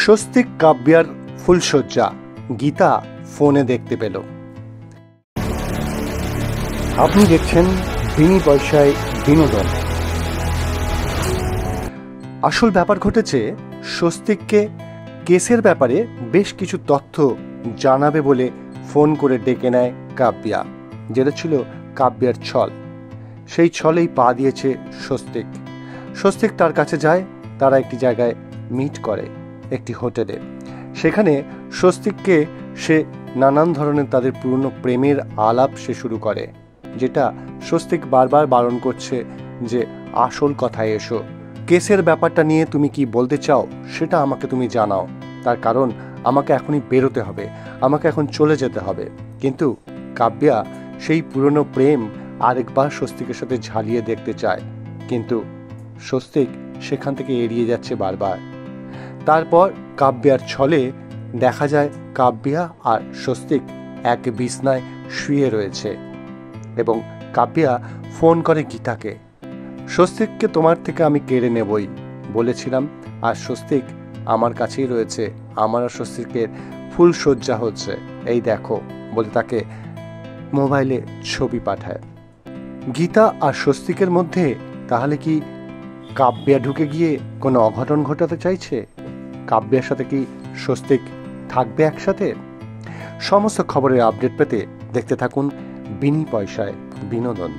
স্বস্তিক কাব্যার ফুলশয্যা গীতা ফোনে দেখতে পেল। আপনি দেখছেন বিনি পয়সায় বিনোদন। আসল ব্যাপার ঘটেছে, স্বস্তিককে কেসের ব্যাপারে বেশ কিছু তথ্য জানাবে বলে ফোন করে ডেকে নেয় কাব্যা, যেটা ছিল কাব্যার ছল। সেই ছলেই পা দিয়েছে স্বস্তিক। স্বস্তিক তার কাছে যায়, তারা একটি জায়গায় মিট করে, একটি হোটেলে। সেখানে স্বস্তিককে সে নানান ধরনের তাদের পুরনো প্রেমের আলাপ সে শুরু করে, যেটা স্বস্তিক বারবার বারণ করছে যে আসল কথায় এসো, কেসের ব্যাপারটা নিয়ে তুমি কি বলতে চাও সেটা আমাকে তুমি জানাও, তার কারণ আমাকে এখনই বেরোতে হবে, আমাকে এখন চলে যেতে হবে। কিন্তু কাব্যা সেই পুরনো প্রেম আরেকবার স্বস্তিকের সাথে ঝালিয়ে দেখতে চায়, কিন্তু স্বস্তিক সেখান থেকে এড়িয়ে যাচ্ছে বারবার। তারপর কাব্যার ছলে দেখা যায় কাব্যা আর স্বস্তিক এক বিছনায় শুয়ে রয়েছে এবং কাব্যা ফোন করে গীতাকে। স্বস্তিককে তোমার থেকে আমি কেড়ে নেবই বলেছিলাম, আর স্বস্তিক আমার কাছেই রয়েছে, আমার আর স্বস্তিকের ফুলশয্যা হচ্ছে, এই দেখো বলে তাকে মোবাইলে ছবি পাঠায়। গীতা আর স্বস্তিকের মধ্যে তাহলে কি কাব্যা ঢুকে গিয়ে কোনো অঘটন ঘটাতে চাইছে? কাব্যার সাথে কি স্বস্তিক থাকবে একসাথে? সমস্ত খবরের আপডেট পেতে দেখতে থাকুন বিনি পয়সায় বিনোদন।